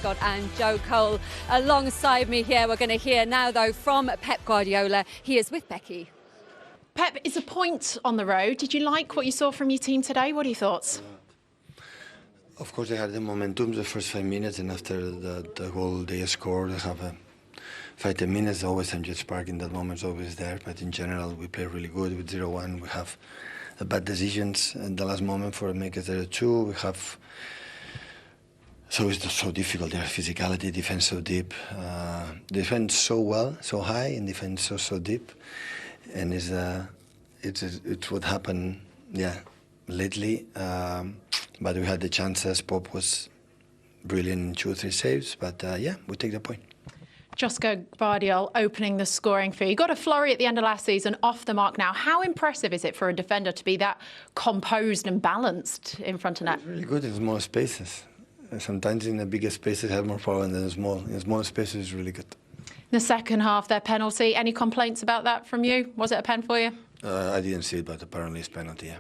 Scott and Joe Cole alongside me here. We're going to hear now, though, from Pep Guardiola. He is with Becky. Pep, it's a point on the road. Did you like what you saw from your team today? What are your thoughts? Of course, they had the momentum the first 5 minutes, and after the goal they scored, they have 5-10 minutes. Always some jet spark in that moment is always there, but in general, we play really good with 0-1. We have bad decisions in the last moment for make it 0-2. We have. So it's so difficult. Their physicality, defense so deep, defense so well, so high, and defense so deep, and it's what happened, lately. But we had the chances. Pop was brilliant in 2 or 3 saves. But we take the point. Josko Gvardiol opening the scoring for you. You got a flurry at the end of last season, off the mark now. How impressive is it for a defender to be that composed and balanced in front of net? It's really good in small spaces. Sometimes in the bigger spaces have more power than the small. In small spaces, it's really good. The second half, their penalty. Any complaints about that from you? Was it a pen for you? I didn't see it, but apparently it's penalty, yeah.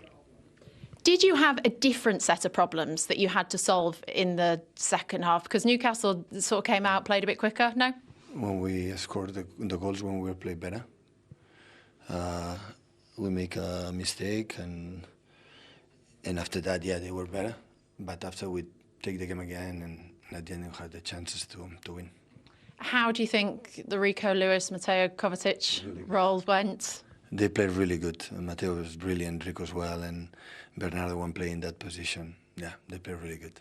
Did you have a different set of problems that you had to solve in the second half? Because Newcastle sort of came out, played a bit quicker, no? When we scored the goals, when we played better, we make a mistake, and after that, they were better. But after we take the game again, and at the end we had the chances to win. How do you think the Rico Lewis, Mateo Kovacic roles went? They played really good. Mateo was brilliant, Rico as well, and Bernardo won't play in that position. Yeah, they play really good.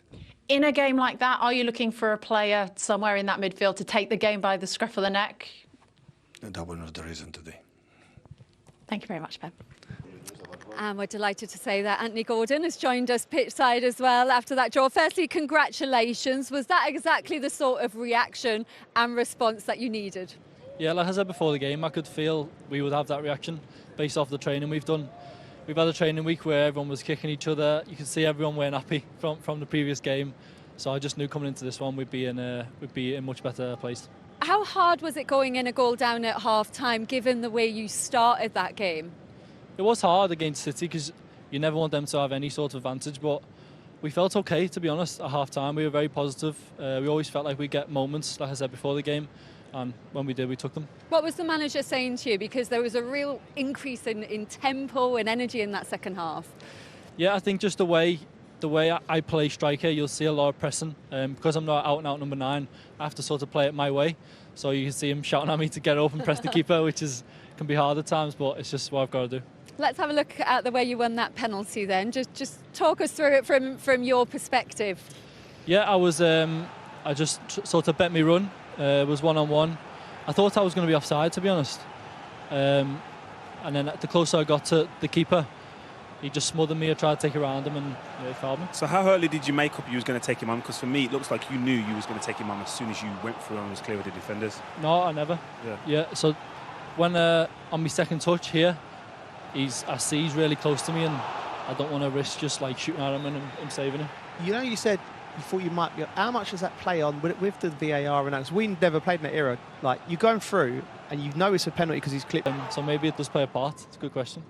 In a game like that, are you looking for a player somewhere in that midfield to take the game by the scruff of the neck? That was not the reason today. Thank you very much, Pep. And we're delighted to say that Anthony Gordon has joined us pitchside as well after that draw. Firstly, congratulations. Was that exactly the sort of reaction and response that you needed? Yeah, like I said before the game, I could feel we would have that reaction based off the training we've done. We've had a training week where everyone was kicking each other. You could see everyone weren't happy from the previous game. So I just knew coming into this one we'd be in a much better place. How hard was it going in a goal down at half-time, given the way you started that game? It was hard against City because you never want them to have any sort of advantage, but we felt okay, to be honest, at half-time. We were very positive. We always felt like we'd get moments, like I said before the game, and when we did, we took them. What was the manager saying to you? Because there was a real increase in tempo and energy in that second half. Yeah, I think just the way I play striker, you'll see a lot of pressing. Because I'm not out-and-out number 9, I have to sort of play it my way. So you can see him shouting at me to get up and press the keeper, which can be hard at times, but it's just what I've got to do. Let's have a look at the way you won that penalty then. Just talk us through it from your perspective. Yeah, I just sort of bet me run. It was one-on-one. I thought I was going to be offside, to be honest. And then the closer I got to the keeper, he just smothered me. I tried to take it around him and he fouled me. So how early did you make up you was going to take him on? Because for me, it looks like you knew you was going to take him on as soon as you went through and was clear with the defenders. No, I never. Yeah. So when on my second touch here, I see he's really close to me, and I don't want to risk just like shooting at him and I'm saving him. You know, you said you thought you might be. How much does that play on with the VAR and that? 'Cause we never played in that era. Like, you're going through and you know it's a penalty because he's clipped. So maybe it does play a part. It's a good question.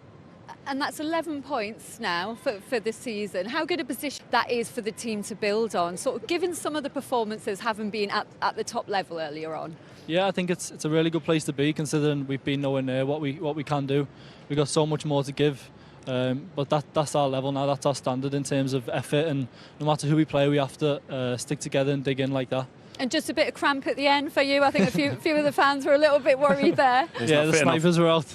And that's 11 points now for this season. How good a position that is for the team to build on, sort of given some of the performances haven't been at the top level earlier on? Yeah, I think it's a really good place to be, considering we've been nowhere near what we can do. We've got so much more to give, but that's our level now. That's our standard in terms of effort, and no matter who we play, we have to stick together and dig in like that. And just a bit of cramp at the end for you. I think a few of the fans were a little bit worried there. Yeah, the snipers were out.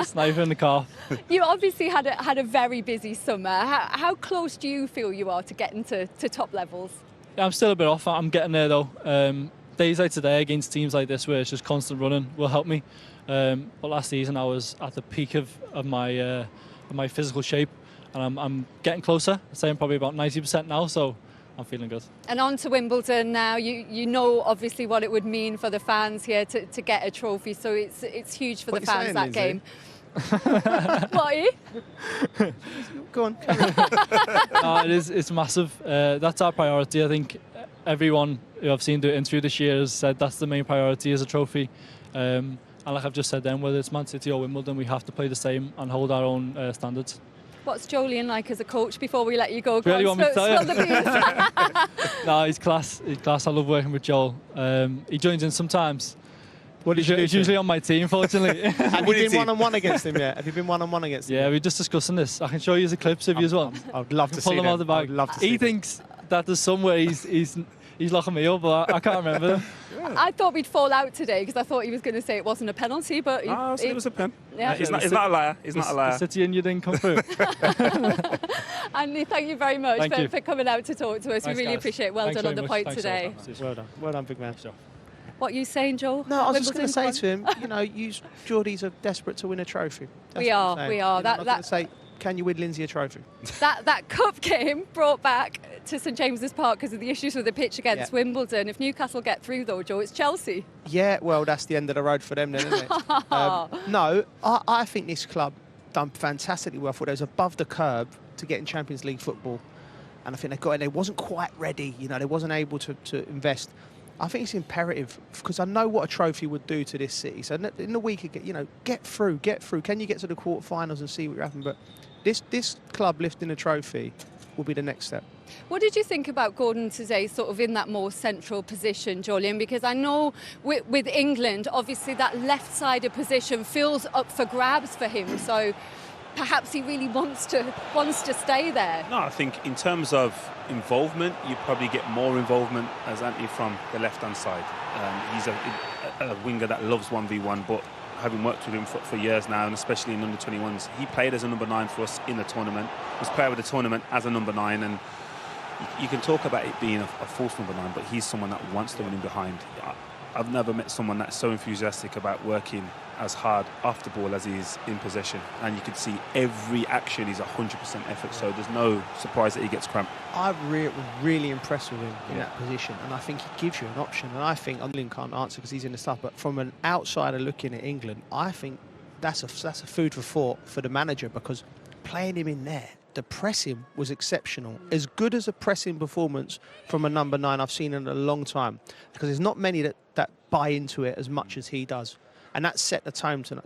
Sniper in the car. You obviously had a very busy summer. How close do you feel you are to getting to top levels? Yeah, I'm still a bit off. I'm getting there though. Days like today against teams like this where it's just constant running will help me. But last season I was at the peak of my physical shape, and I'm getting closer. I'd say I'm probably about 90% now, so I'm feeling good. And on to Wimbledon now. You know obviously what it would mean for the fans here to get a trophy, so it's huge for the fans, that game. What are you? Go on. It's massive. That's our priority. I think everyone who I've seen do an interview this year has said that's the main priority, is a trophy. And like I've just said then, whether it's Man City or Wimbledon, we have to play the same and hold our own standards. What's Jolien like as a coach before we let you go? Really want me to tell you? Spill the beans. No, he's class. He's class. I love working with Joel. He joins in sometimes. What did you do? He's usually on my team, fortunately. Have you been one-on-one against him yet? Have you been one-on-one against him? Yeah, we're just discussing this. I can show you the clips if you want. I'd love to see pull them out of the bag. I'd love to see He thinks that there's somewhere he's locking me up, but I can't remember them. I thought we'd fall out today because I thought he was going to say it wasn't a penalty, but It was a pen. Yeah. He's not a liar. He's not a liar. The City and you didn't come through. Andy, thank you very much for coming out to talk to us. Thanks, we really guys. appreciate it. Well Thanks done on very the much. point Thanks, today. Well done, big man. What are you saying, Joel? No, I was just going to say Wimbledon, to him, Geordies are desperate to win a trophy. That's We what I'm are, saying. we are. I was going to say, can you win Lindsay a trophy? that cup game brought back to St James's Park because of the issues with the pitch against Wimbledon. If Newcastle get through, though, Joe, it's Chelsea. Yeah, well, that's the end of the road for them then, isn't it? No, I think this club done fantastically well. I thought they was above the curb to get in Champions League football. And I think they got it. They wasn't quite ready. They wasn't able to invest. I think it's imperative because I know what a trophy would do to this city. So in the week, get through. Can you get to the quarterfinals and see what happens? But this club lifting a trophy will be the next step. What did you think about Gordon today, sort of in that more central position, Jolien? Because I know with England, obviously that left-sided position feels up for grabs for him. So perhaps he really wants to stay there. No, I think in terms of involvement, you probably get more involvement as Anthony from the left-hand side. He's a winger that loves 1v1, but having worked with him for years now, and especially in under-21s, he played as a number 9 for us in the tournament, was player of the tournament as a number 9, and you can talk about it being a false number 9, but he's someone that wants to win in behind. I've never met someone that's so enthusiastic about working as hard off the ball as he is in possession, and you can see every action is 100% effort, so there's no surprise that he gets cramped. I'm really impressed with him in that position, and I think he gives you an option. And I think England can't answer because he's in the stuff, but from an outsider looking at England, I think that's a food for thought for the manager, because playing him in there, the pressing was exceptional. As good as a pressing performance from a number 9 I've seen in a long time, because there's not many that buy into it as much as he does. And that set the tone tonight.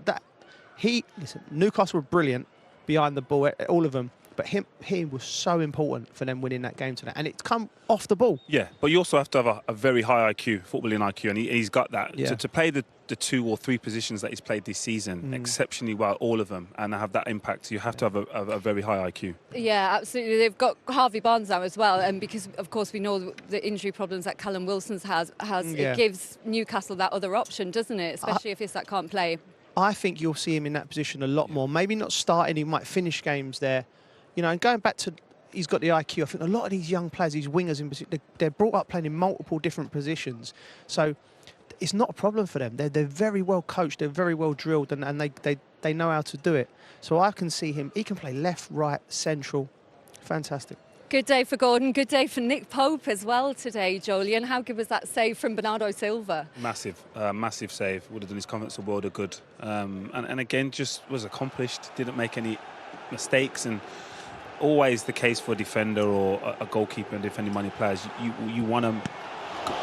Newcastle were brilliant behind the ball, all of them. But he was so important for them winning that game tonight. And it's come off the ball. Yeah, but you also have to have a very high IQ, footballing IQ, and he's got that. Yeah. To play the 2 or 3 positions that he's played this season exceptionally well, all of them, and have that impact, you have to have a very high IQ. Yeah, absolutely. They've got Harvey Barnes now as well, and because, of course, we know the injury problems that Callum Wilson's has it gives Newcastle that other option, doesn't it? Especially if Isak can't play. I think you'll see him in that position a lot more. Maybe not starting, he might finish games there. And going back to, he's got the IQ. I think a lot of these young players, these wingers, they're brought up playing in multiple different positions. So it's not a problem for them. They're very well coached, they're very well drilled, and they know how to do it. So I can see him. He can play left, right, central. Fantastic. Good day for Gordon. Good day for Nick Pope as well today, Jolien. How good was that save from Bernardo Silva? Massive save. Would have done his confidence a world of good. And again, just was accomplished. Didn't make any mistakes, and always the case for a defender or a goalkeeper and defending money players. You want to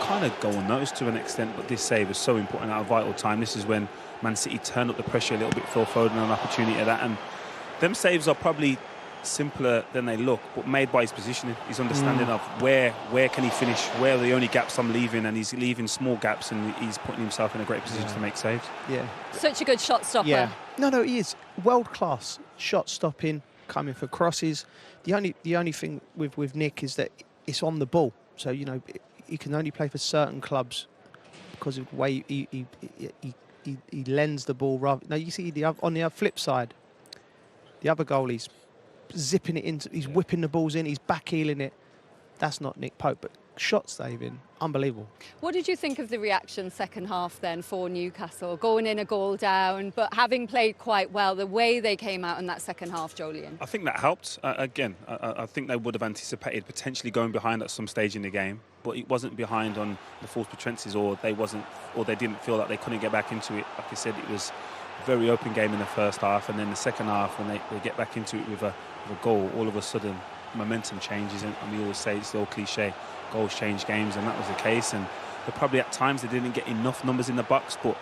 kind of go unnoticed to an extent, but this save is so important at a vital time. This is when Man City turned up the pressure a little bit. Phil Foden an opportunity at that, and them saves are probably simpler than they look, but made by his positioning, his understanding of where can he finish, where are the only gaps I'm leaving, and he's leaving small gaps, and he's putting himself in a great position to make saves. Yeah, such a good shot stopper. Yeah, no, he is world class shot stopping, coming for crosses. The only thing with Nick is that it's on the ball, so he can only play for certain clubs because of the way he lends the ball. Rather, now you see on the flip side, the other goalies zipping it into, he's whipping the balls in, he's backheeling it. That's not Nick Pope, but shot saving, unbelievable. What did you think of the reaction second half then for Newcastle, going in a goal down, but having played quite well, the way they came out in that second half, Jolien? I think that helped. I think they would have anticipated potentially going behind at some stage in the game, but it wasn't behind on the false pretenses, or they didn't feel like they couldn't get back into it. Like I said, it was a very open game in the first half, and then the second half, when they get back into it with a goal, all of a sudden momentum changes, and we always say it's the old cliche, goals change games, and that was the case. And probably at times they didn't get enough numbers in the box, but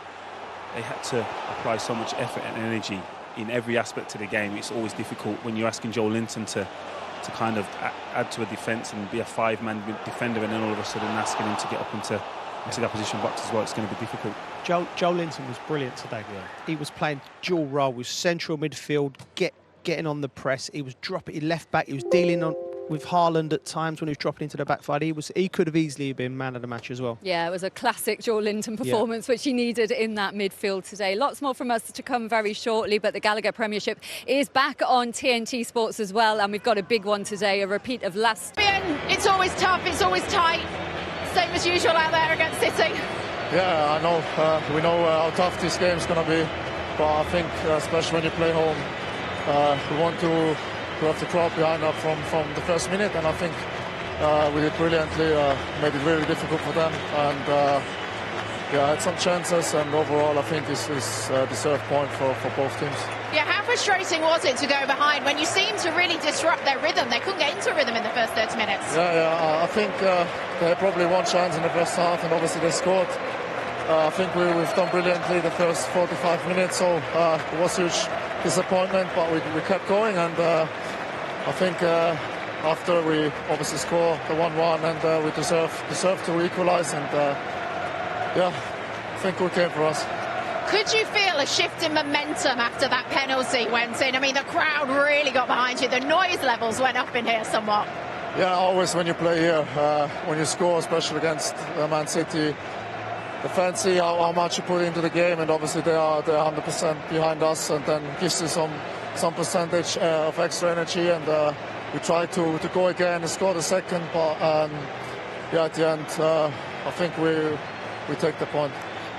they had to apply so much effort and energy in every aspect of the game. It's always difficult when you're asking Joe Linton to kind of add to a defence and be a 5-man defender, and then all of a sudden asking him to get up into the opposition box as well. It's going to be difficult. Joe Linton was brilliant today. Yeah. He was playing dual role with central midfield, getting on the press. He was dropping, he left back. He was dealing with Haaland at times when he was dropping into the back five. He could have easily been man of the match as well. Yeah, it was a classic Joe Linton performance, which he needed in that midfield today. Lots more from us to come very shortly, but the Gallagher Premiership is back on TNT Sports as well, and we've got a big one today, a repeat of last. It's always tough, it's always tight. Same as usual out there against City. Yeah, I know. We know how tough this game is going to be, but I think, especially when you play home, we want to have the crowd behind us from the first minute, and I think we did brilliantly, made it really difficult for them, and had some chances, and overall I think this is a deserved point for both teams. Yeah, how frustrating was it to go behind when you seemed to really disrupt their rhythm? They couldn't get into rhythm in the first 30 minutes. I think they had probably one chance in the first half, and obviously they scored. I think we've done brilliantly the first 45 minutes, so it was a huge disappointment, but we kept going, and I think after we obviously score the 1-1, and we deserve to equalise, and I think we came for us. Could you feel a shift in momentum after that penalty went in? I mean, the crowd really got behind you. The noise levels went up in here somewhat. Yeah, always when you play here, when you score, especially against Man City, the fans see how much you put into the game, and obviously they're 100% behind us, and then gives you some percentage of extra energy, and we try to go again and score the second, but at the end, I think we take the point.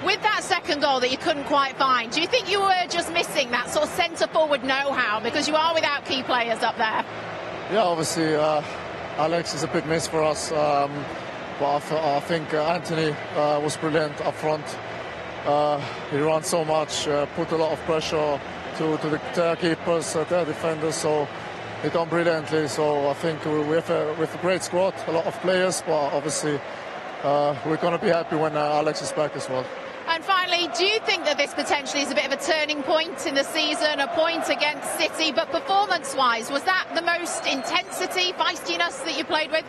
With that second goal that you couldn't quite find, do you think you were just missing that sort of centre-forward know-how, because you are without key players up there? Yeah, obviously Alex is a big miss for us, but I think Anthony was brilliant up front. He ran so much, put a lot of pressure to their keepers, their defenders, so he done brilliantly. So I think we have a great squad, a lot of players, but obviously we're going to be happy when Alex is back as well. And finally, do you think that this potentially is a bit of a turning point in the season, a point against City, but performance-wise, was that the most intensity, feistiness that you played with?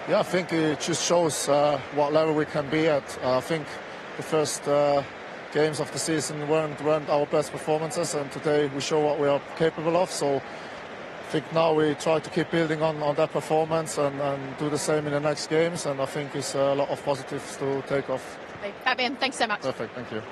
Yeah, I think it just shows what level we can be at. I think the first games of the season weren't our best performances, and today we show what we are capable of. So I think now we try to keep building on that performance and do the same in the next games, and I think it's a lot of positives to take off. Fabian, thanks so much. Perfect, thank you.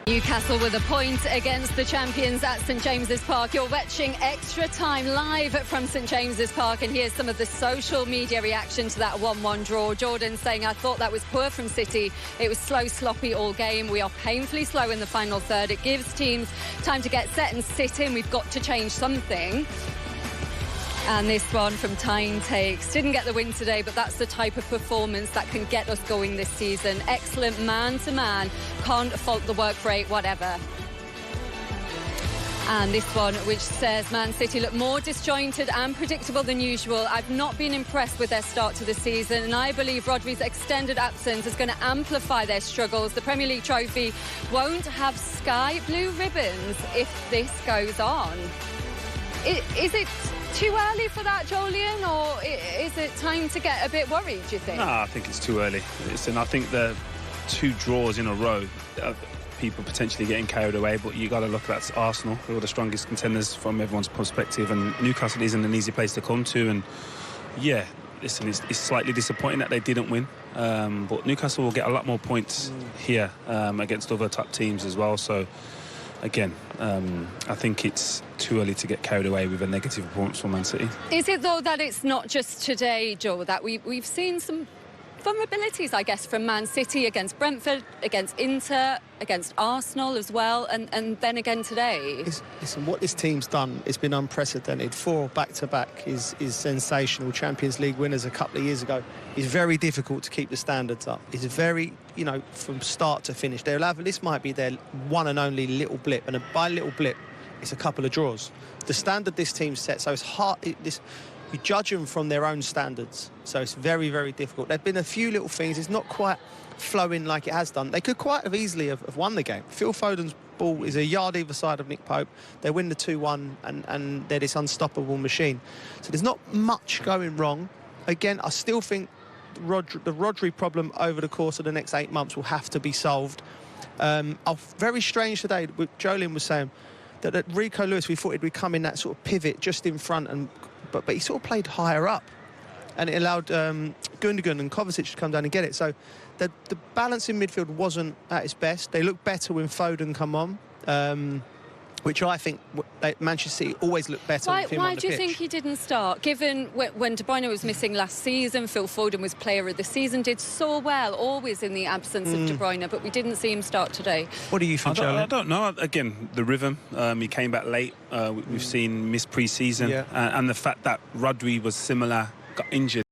Newcastle with a point against the champions at St James's Park. You're watching Extra Time live from St James's Park, and here's some of the social media reaction to that 1-1 draw. Jordan saying, I thought that was poor from City. It was slow, sloppy all game. We are painfully slow in the final third. It gives teams time to get set and sit in. We've got to change something. And this one from Tyne Takes. Didn't get the win today, but that's the type of performance that can get us going this season. Excellent man-to-man. Can't fault the work rate, whatever. And this one, which says, Man City look more disjointed and predictable than usual. I've not been impressed with their start to the season, and I believe Rodri's extended absence is going to amplify their struggles. The Premier League trophy won't have sky blue ribbons if this goes on. Is it too early for that, Jolien, or is it time to get a bit worried, do you think? No, I think it's too early. And I think the 2 draws in a row, people potentially getting carried away, but you got to look at Arsenal, who are the strongest contenders from everyone's perspective, and Newcastle isn't an easy place to come to, and yeah, listen, it's slightly disappointing that they didn't win, but Newcastle will get a lot more points here against other top teams as well, so again, I think it's too early to get carried away with a negative performance from Man City. Is it, though, that it's not just today, Joe, that we've seen some vulnerabilities, I guess, from Man City against Brentford, against Inter, against Arsenal as well, and then again today? Listen, what this team's done, it's been unprecedented. 4 back-to-back is sensational. Champions League winners a couple of years ago. It's very difficult to keep the standards up. It's very, from start to finish. This might be their one and only little blip, and by little blip, it's a couple of draws. The standard this team set, so it's hard. You judge them from their own standards, so it's very, very difficult. There've been a few little things. It's not quite flowing like it has done. They could quite have easily have won the game. Phil Foden's ball is a yard either side of Nick Pope. They win the 2-1 and they're this unstoppable machine. So there's not much going wrong. Again, I still think the Rodri problem over the course of the next 8 months will have to be solved. Very strange today, what Jolien was saying, that Rico Lewis, we thought he'd become in that sort of pivot just in front, but he sort of played higher up. And it allowed Gundogan and Kovacic to come down and get it. So the balance in midfield wasn't at its best. They looked better when Foden come on, which I think Manchester City always looked better with him on the pitch. Why do you think he didn't start? Given when De Bruyne was missing last season, Phil Foden was player of the season, did so well, always in the absence of De Bruyne, but we didn't see him start today. What do you think, Jolien? I don't know. Again, the rhythm. He came back late. We've seen missed pre-season. And the fact that Rodri was similar, got injured.